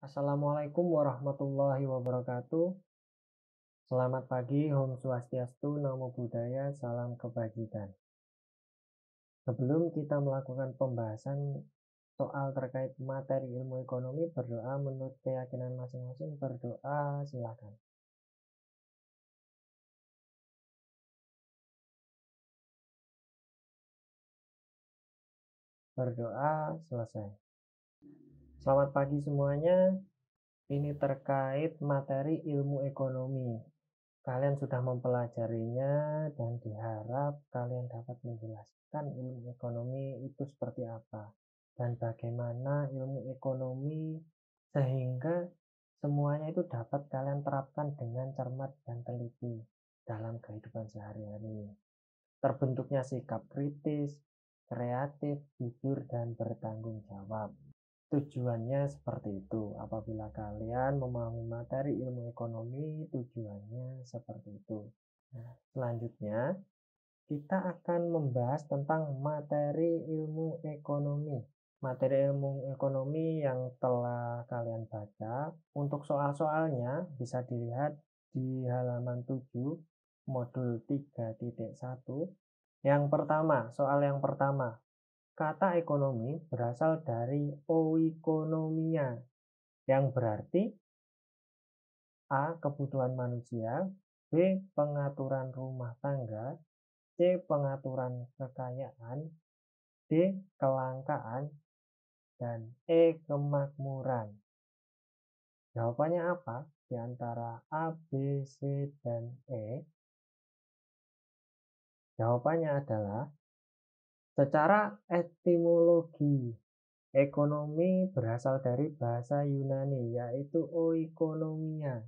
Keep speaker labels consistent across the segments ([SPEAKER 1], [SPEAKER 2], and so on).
[SPEAKER 1] Assalamualaikum warahmatullahi wabarakatuh. Selamat pagi, Om Swastiastu, Namo Buddhaya, salam kebajikan. Sebelum kita melakukan pembahasan soal terkait materi ilmu ekonomi, berdoa menurut keyakinan masing-masing. Berdoa, silakan. Berdoa, selesai. Selamat pagi semuanya. Ini terkait materi ilmu ekonomi. Kalian sudah mempelajarinya dan diharap kalian dapat menjelaskan ilmu ekonomi itu seperti apa dan bagaimana ilmu ekonomi sehingga semuanya itu dapat kalian terapkan dengan cermat dan teliti dalam kehidupan sehari-hari. Terbentuknya sikap kritis, kreatif, jujur, dan bertanggung jawab. Tujuannya seperti itu. Apabila kalian memahami materi ilmu ekonomi, tujuannya seperti itu. Nah, selanjutnya kita akan membahas tentang materi ilmu ekonomi. Materi ilmu ekonomi yang telah kalian baca. Untuk soal-soalnya bisa dilihat di halaman 7 modul 3.1. Yang pertama, soal yang pertama. Kata ekonomi berasal dari oikonomia, yang berarti A. Kebutuhan manusia, B. Pengaturan rumah tangga, C. Pengaturan kekayaan, D. Kelangkaan, dan E. Kemakmuran. Jawabannya apa di antara A, B, C, dan E? Jawabannya adalah secara etimologi. Ekonomi berasal dari bahasa Yunani, yaitu oikonomia.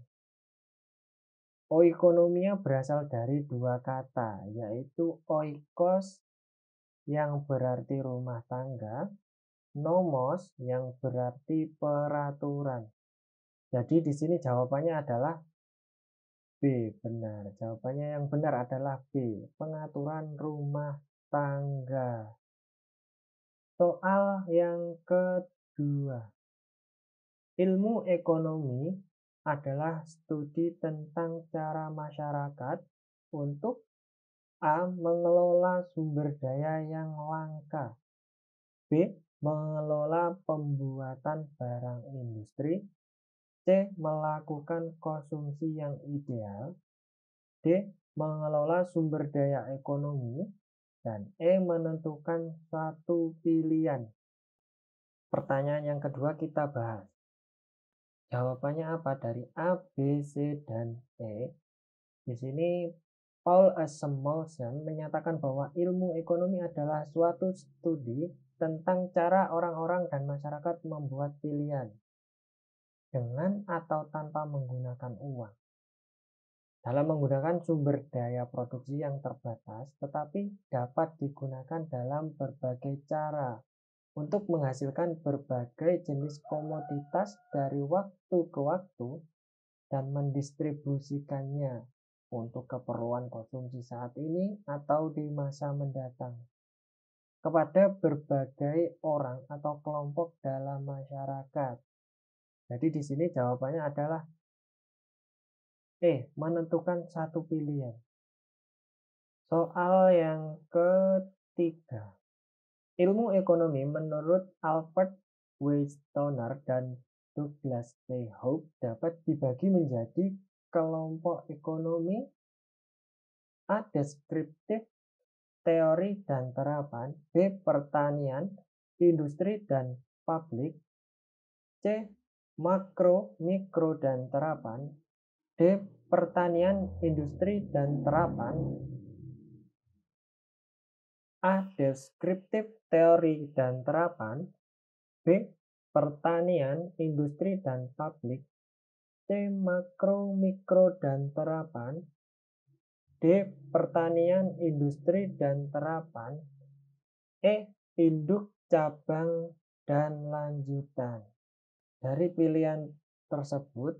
[SPEAKER 1] Oikonomia berasal dari dua kata, yaitu oikos yang berarti rumah tangga, nomos yang berarti peraturan. Jadi di sini jawabannya adalah B, benar. Jawabannya yang benar adalah B, pengaturan rumah tangga. Soal yang kedua. Ilmu ekonomi adalah studi tentang cara masyarakat untuk A. Mengelola sumber daya yang langka, B. Mengelola pembuatan barang industri, C. Melakukan konsumsi yang ideal, D. Mengelola sumber daya ekonomi, dan E. Menentukan satu pilihan. Pertanyaan yang kedua kita bahas. Jawabannya apa dari A, B, C, dan E? Di sini Paul Samuelson menyatakan bahwa ilmu ekonomi adalah suatu studi tentang cara orang-orang dan masyarakat membuat pilihan dengan atau tanpa menggunakan uang. Dalam menggunakan sumber daya produksi yang terbatas, tetapi dapat digunakan dalam berbagai cara untuk menghasilkan berbagai jenis komoditas dari waktu ke waktu dan mendistribusikannya untuk keperluan konsumsi saat ini atau di masa mendatang kepada berbagai orang atau kelompok dalam masyarakat. Jadi di sini jawabannya adalah E, menentukan satu pilihan. Soal yang ketiga. Ilmu ekonomi menurut Albert Westoner dan Douglas C. Hope dapat dibagi menjadi kelompok ekonomi, A. Deskriptif, teori dan terapan, B. Pertanian, industri dan publik, C. Makro, mikro dan terapan, D. Pertanian, industri dan terapan, A. Deskriptif, teori dan terapan, B. Pertanian, industri dan publik, C. Makro, mikro dan terapan, D. Pertanian, industri dan terapan, E. Induk, cabang, dan lanjutan. Dari pilihan tersebut,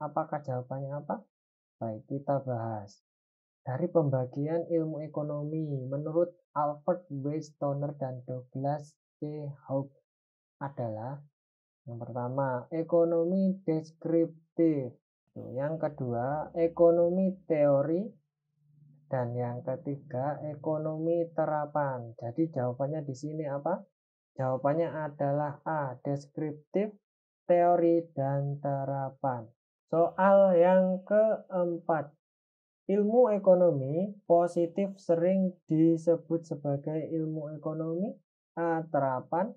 [SPEAKER 1] apakah jawabannya apa? Baik, kita bahas. Dari pembagian ilmu ekonomi menurut Albert Westoner dan Douglas C. Hope adalah Yang pertama, ekonomi deskriptif. Yang kedua, ekonomi teori. Dan yang ketiga, ekonomi terapan. Jadi jawabannya di sini apa? Jawabannya adalah A, deskriptif, teori, dan terapan. Soal yang keempat, ilmu ekonomi positif sering disebut sebagai ilmu ekonomi. A, terapan,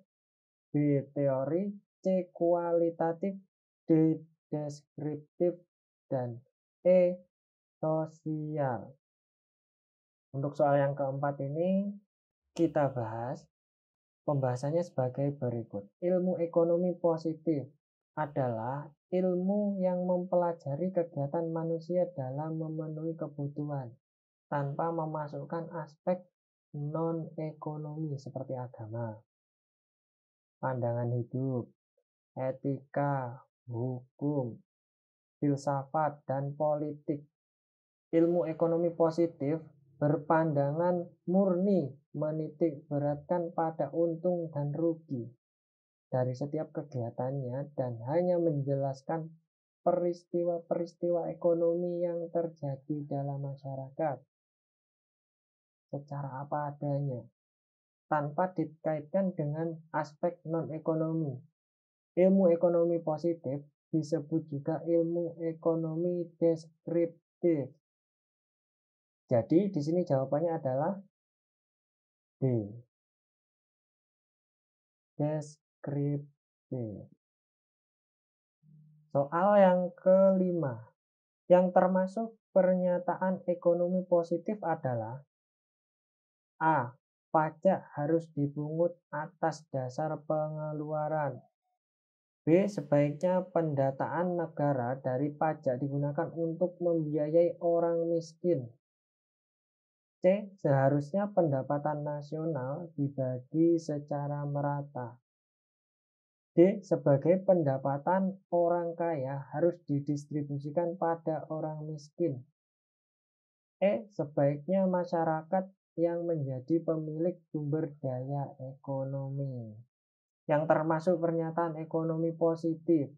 [SPEAKER 1] B, teori, C, kualitatif, D, deskriptif, dan E, sosial. Untuk soal yang keempat ini kita bahas pembahasannya sebagai berikut. Ilmu ekonomi positif adalah ilmu yang mempelajari kegiatan manusia dalam memenuhi kebutuhan tanpa memasukkan aspek non-ekonomi seperti agama, pandangan hidup, etika, hukum, filsafat, dan politik. Ilmu ekonomi positif berpandangan murni menitik beratkan pada untung dan rugi dari setiap kegiatannya dan hanya menjelaskan peristiwa-peristiwa ekonomi yang terjadi dalam masyarakat secara apa adanya tanpa dikaitkan dengan aspek non-ekonomi. Ilmu ekonomi positif disebut juga ilmu ekonomi deskriptif. Jadi di sini jawabannya adalah D, deskriptif. Soal yang kelima, yang termasuk pernyataan ekonomi positif adalah A, pajak harus dipungut atas dasar pengeluaran. B, sebaiknya pendataan negara dari pajak digunakan untuk membiayai orang miskin. C, seharusnya pendapatan nasional dibagi secara merata. D, sebagai pendapatan orang kaya harus didistribusikan pada orang miskin. E, sebaiknya masyarakat yang menjadi pemilik sumber daya ekonomi. Yang termasuk pernyataan ekonomi positif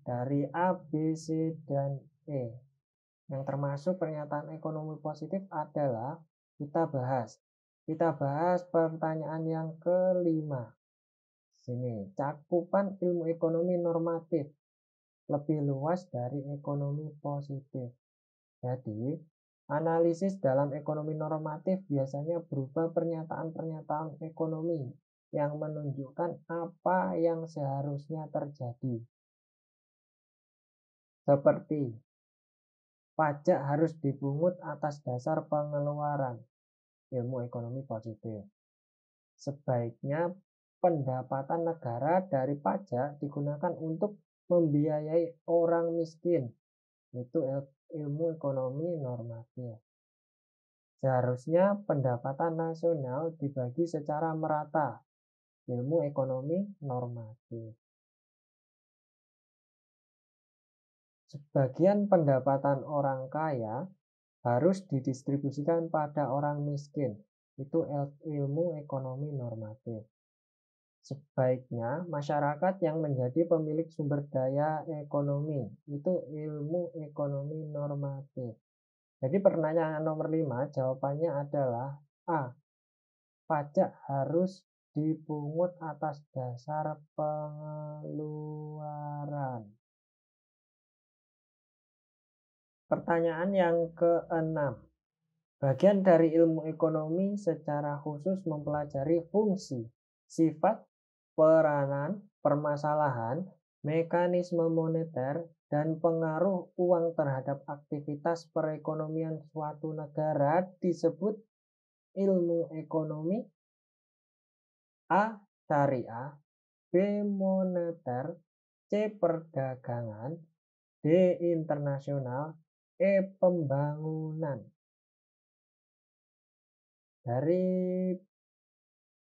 [SPEAKER 1] dari A, B, C, dan E. Yang termasuk pernyataan ekonomi positif adalah kita bahas pertanyaan yang kelima. Sini, cakupan ilmu ekonomi normatif lebih luas dari ekonomi positif. Jadi, analisis dalam ekonomi normatif biasanya berupa pernyataan-pernyataan ekonomi yang menunjukkan apa yang seharusnya terjadi. Seperti, pajak harus dipungut atas dasar pengeluaran, ilmu ekonomi positif. Sebaiknya pendapatan negara dari pajak digunakan untuk membiayai orang miskin. Itu ilmu ekonomi normatif. Seharusnya pendapatan nasional dibagi secara merata. Ilmu ekonomi normatif. Sebagian pendapatan orang kaya harus didistribusikan pada orang miskin. Itu ilmu ekonomi normatif. Sebaiknya masyarakat yang menjadi pemilik sumber daya ekonomi. Itu ilmu ekonomi normatif. Jadi pertanyaan nomor 5 jawabannya adalah A. Pajak harus dipungut atas dasar pengeluaran. Pertanyaan yang keenam. Bagian dari ilmu ekonomi secara khusus mempelajari fungsi, sifat, peranan, permasalahan, mekanisme moneter, dan pengaruh uang terhadap aktivitas perekonomian suatu negara disebut ilmu ekonomi. A, syariah, B, moneter, C, perdagangan, D, internasional, E, pembangunan. Dari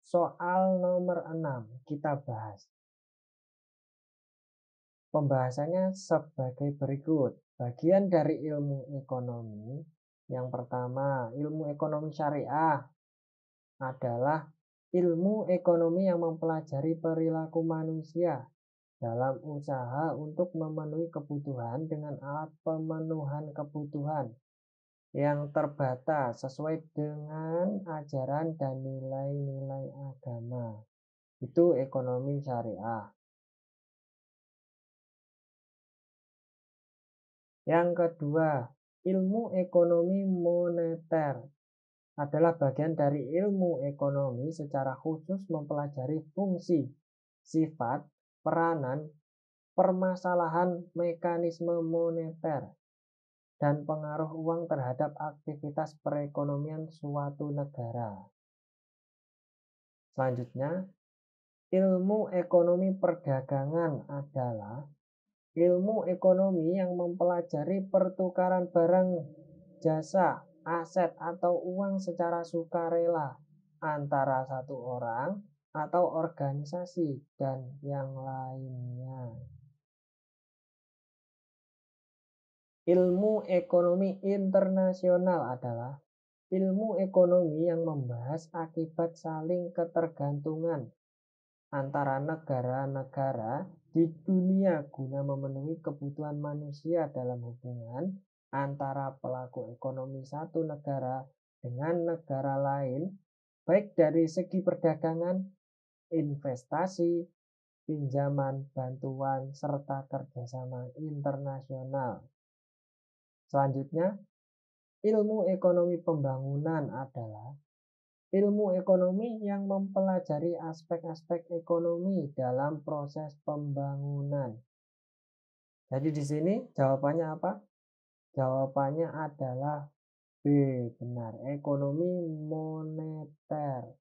[SPEAKER 1] soal nomor 6 kita bahas. Pembahasannya sebagai berikut. Bagian dari ilmu ekonomi. Yang pertama, ilmu ekonomi syariah adalah ilmu ekonomi yang mempelajari perilaku manusia dalam usaha untuk memenuhi kebutuhan dengan alat pemenuhan kebutuhan yang terbatas sesuai dengan ajaran dan nilai-nilai agama. Itu ekonomi syariah. Yang kedua, ilmu ekonomi moneter adalah bagian dari ilmu ekonomi secara khusus mempelajari fungsi, sifat, peranan, permasalahan mekanisme moneter, dan pengaruh uang terhadap aktivitas perekonomian suatu negara. Selanjutnya, ilmu ekonomi perdagangan adalah ilmu ekonomi yang mempelajari pertukaran barang, jasa, aset, atau uang secara sukarela antara satu orang atau organisasi dan yang lainnya. Ilmu ekonomi internasional adalah ilmu ekonomi yang membahas akibat saling ketergantungan antara negara-negara di dunia guna memenuhi kebutuhan manusia dalam hubungan antara pelaku ekonomi satu negara dengan negara lain, baik dari segi perdagangan, investasi, pinjaman, bantuan, serta kerjasama internasional. Selanjutnya, ilmu ekonomi pembangunan adalah ilmu ekonomi yang mempelajari aspek-aspek ekonomi dalam proses pembangunan. Jadi di sini jawabannya apa? Jawabannya adalah B, benar. Ekonomi moneter.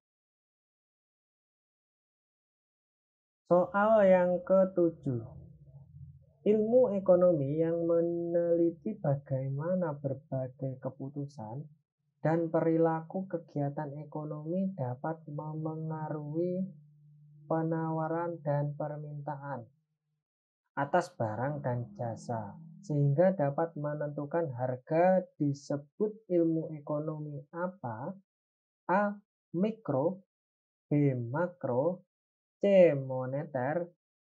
[SPEAKER 1] Soal yang ketujuh. Ilmu ekonomi yang meneliti bagaimana berbagai keputusan dan perilaku kegiatan ekonomi dapat memengaruhi penawaran dan permintaan atas barang dan jasa, sehingga dapat menentukan harga. Disebut ilmu ekonomi apa? A. Mikro, B. Makro, C. Moneter,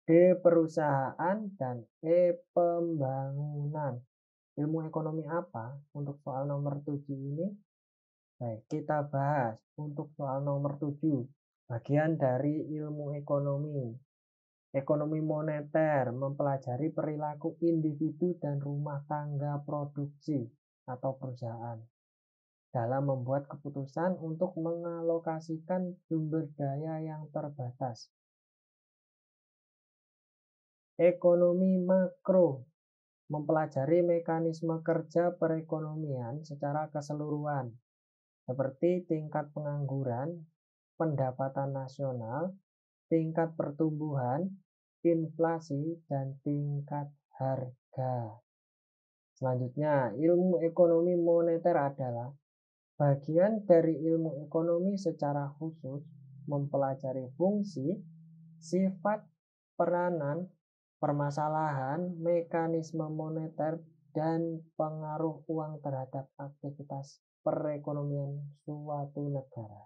[SPEAKER 1] D. Perusahaan, dan E. Pembangunan. Ilmu ekonomi apa untuk soal nomor 7 ini? Baik, kita bahas untuk soal nomor 7, bagian dari ilmu ekonomi. Ekonomi moneter mempelajari perilaku individu dan rumah tangga produksi atau perusahaan dalam membuat keputusan untuk mengalokasikan sumber daya yang terbatas. Ekonomi makro mempelajari mekanisme kerja perekonomian secara keseluruhan, seperti tingkat pengangguran, pendapatan nasional, tingkat pertumbuhan, inflasi, dan tingkat harga. Selanjutnya, ilmu ekonomi moneter adalah bagian dari ilmu ekonomi secara khusus mempelajari fungsi, sifat, peranan, permasalahan, mekanisme moneter, dan pengaruh uang terhadap aktivitas perekonomian suatu negara.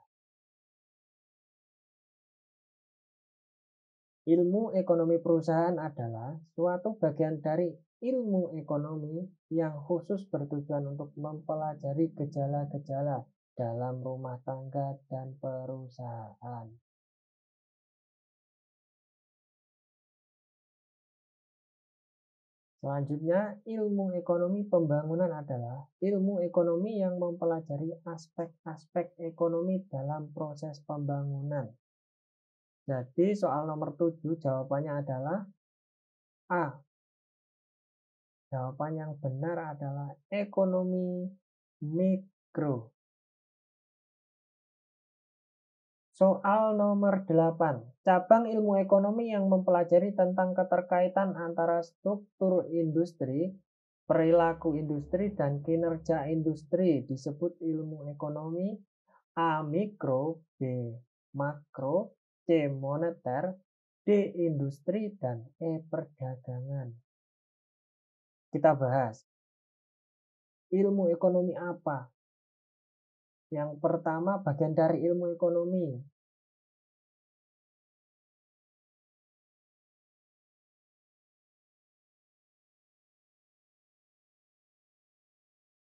[SPEAKER 1] Ilmu ekonomi perusahaan adalah suatu bagian dari ilmu ekonomi yang khusus bertujuan untuk mempelajari gejala-gejala dalam rumah tangga dan perusahaan. Selanjutnya, ilmu ekonomi pembangunan adalah ilmu ekonomi yang mempelajari aspek-aspek ekonomi dalam proses pembangunan. Jadi soal nomor 7 jawabannya adalah A. Jawaban yang benar adalah ekonomi mikro. Soal nomor 8. Cabang ilmu ekonomi yang mempelajari tentang keterkaitan antara struktur industri, perilaku industri, dan kinerja industri disebut ilmu ekonomi. A. Mikro, B. Makro, C. Moneter, D. Industri, dan E. Perdagangan. Kita bahas. Ilmu ekonomi apa? Yang pertama, bagian dari ilmu ekonomi.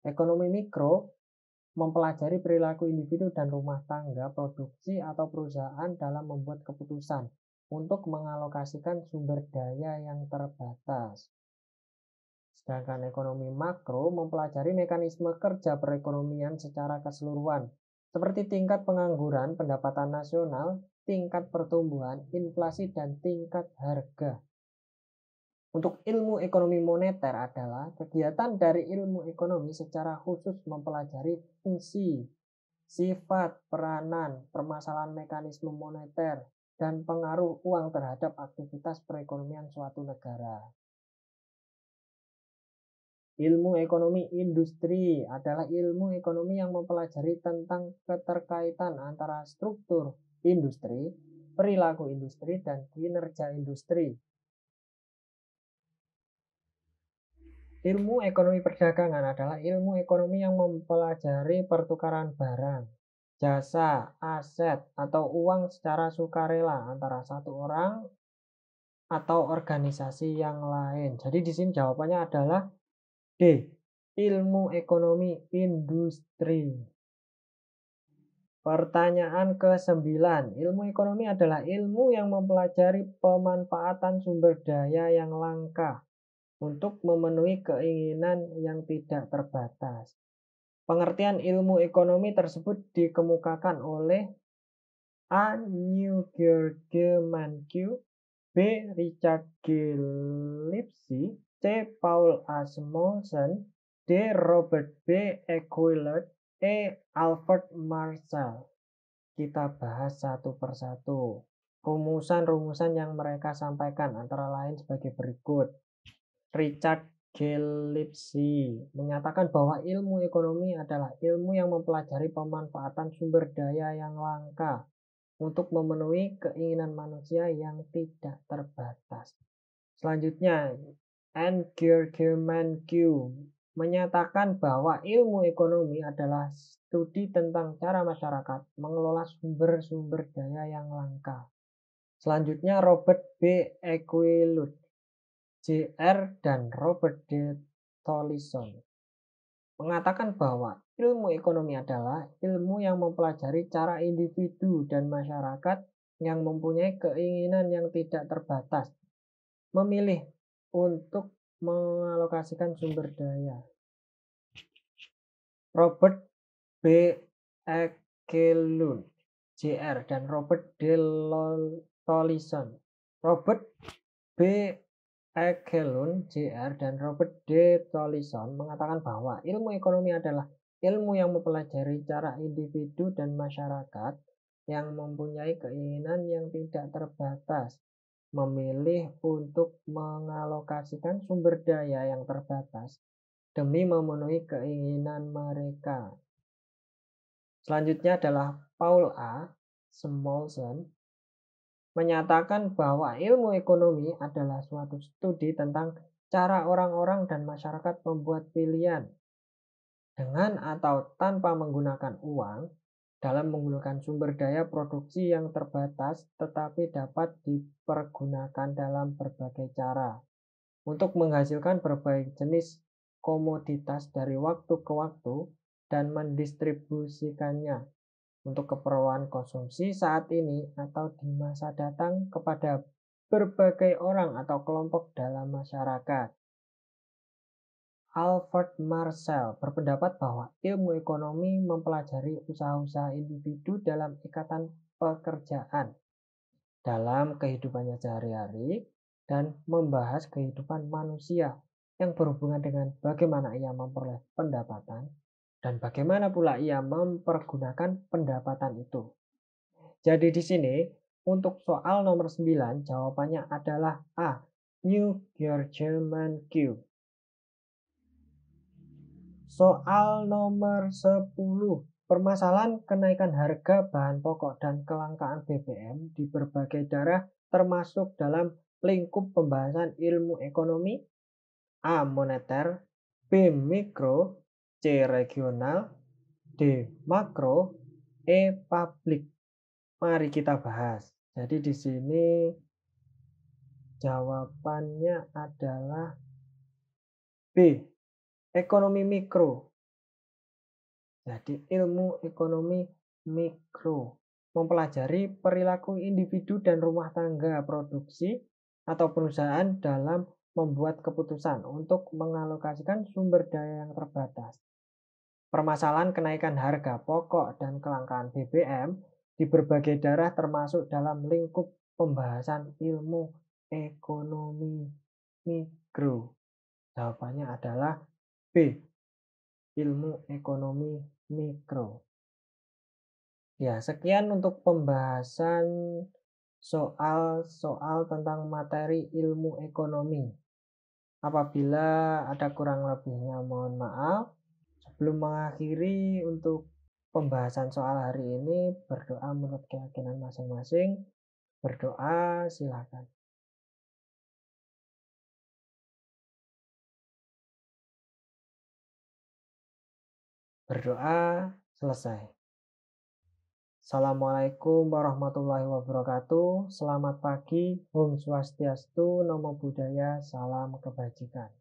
[SPEAKER 1] Ekonomi mikro mempelajari perilaku individu dan rumah tangga, produksi, atau perusahaan dalam membuat keputusan untuk mengalokasikan sumber daya yang terbatas. Sedangkan ekonomi makro mempelajari mekanisme kerja perekonomian secara keseluruhan, seperti tingkat pengangguran, pendapatan nasional, tingkat pertumbuhan, inflasi, dan tingkat harga. Untuk ilmu ekonomi moneter adalah kegiatan dari ilmu ekonomi secara khusus mempelajari fungsi, sifat, peranan, permasalahan mekanisme moneter, dan pengaruh uang terhadap aktivitas perekonomian suatu negara. Ilmu ekonomi industri adalah ilmu ekonomi yang mempelajari tentang keterkaitan antara struktur industri, perilaku industri, dan kinerja industri. Ilmu ekonomi perdagangan adalah ilmu ekonomi yang mempelajari pertukaran barang, jasa, aset, atau uang secara sukarela antara satu orang atau organisasi yang lain. Jadi di sini jawabannya adalah D. Ilmu ekonomi industri. Pertanyaan ke-9. Ilmu ekonomi adalah ilmu yang mempelajari pemanfaatan sumber daya yang langka untuk memenuhi keinginan yang tidak terbatas. Pengertian ilmu ekonomi tersebut dikemukakan oleh A. New-George Mankiw, B. Richard G. Lipsy, C. Paul A. Samuelson, D. Robert B. Equillet, E. Alfred Marshall. Kita bahas satu persatu. Rumusan-rumusan yang mereka sampaikan antara lain sebagai berikut. Richard G. Lipsy menyatakan bahwa ilmu ekonomi adalah ilmu yang mempelajari pemanfaatan sumber daya yang langka untuk memenuhi keinginan manusia yang tidak terbatas. Selanjutnya, N. George Mankiw menyatakan bahwa ilmu ekonomi adalah studi tentang cara masyarakat mengelola sumber-sumber daya yang langka. Selanjutnya, Robert B. Equillet, Jr. dan Robert D. Tollison mengatakan bahwa ilmu ekonomi adalah ilmu yang mempelajari cara individu dan masyarakat yang mempunyai keinginan yang tidak terbatas memilih untuk mengalokasikan sumber daya. Robert B. Equillet, Jr. dan Robert D. Tollison. Robert B. Equillet, Jr. dan Robert D. Tollison mengatakan bahwa ilmu ekonomi adalah ilmu yang mempelajari cara individu dan masyarakat yang mempunyai keinginan yang tidak terbatas memilih untuk mengalokasikan sumber daya yang terbatas demi memenuhi keinginan mereka. Selanjutnya adalah Paul A. Samuelson menyatakan bahwa ilmu ekonomi adalah suatu studi tentang cara orang-orang dan masyarakat membuat pilihan dengan atau tanpa menggunakan uang dalam menggunakan sumber daya produksi yang terbatas tetapi dapat dipergunakan dalam berbagai cara untuk menghasilkan berbagai jenis komoditas dari waktu ke waktu dan mendistribusikannya untuk keperluan konsumsi saat ini atau di masa datang kepada berbagai orang atau kelompok dalam masyarakat. Alfred Marshall berpendapat bahwa ilmu ekonomi mempelajari usaha-usaha individu dalam ikatan pekerjaan dalam kehidupannya sehari-hari dan membahas kehidupan manusia yang berhubungan dengan bagaimana ia memperoleh pendapatan dan bagaimana pula ia mempergunakan pendapatan itu. Jadi di sini untuk soal nomor 9 jawabannya adalah A. New-George Mankiw. Soal nomor 10. Permasalahan kenaikan harga bahan pokok dan kelangkaan BBM di berbagai daerah termasuk dalam lingkup pembahasan ilmu ekonomi. A. Moneter, B. Mikro, C. Regional, D. Makro, E. Publik. Mari kita bahas. Jadi di sini jawabannya adalah B. Ekonomi mikro. Jadi ilmu ekonomi mikro mempelajari perilaku individu dan rumah tangga produksi atau perusahaan dalam membuat keputusan untuk mengalokasikan sumber daya yang terbatas. Permasalahan kenaikan harga pokok dan kelangkaan BBM di berbagai daerah termasuk dalam lingkup pembahasan ilmu ekonomi mikro. Jawabannya adalah B, ilmu ekonomi mikro. Ya, sekian untuk pembahasan soal-soal tentang materi ilmu ekonomi. Apabila ada kurang lebihnya mohon maaf. Sebelum mengakhiri untuk pembahasan soal hari ini, berdoa menurut keyakinan masing-masing. Berdoa silakan. Berdoa selesai. Assalamualaikum warahmatullahi wabarakatuh. Selamat pagi, Om Swastiastu, Namo Buddhaya, salam kebajikan.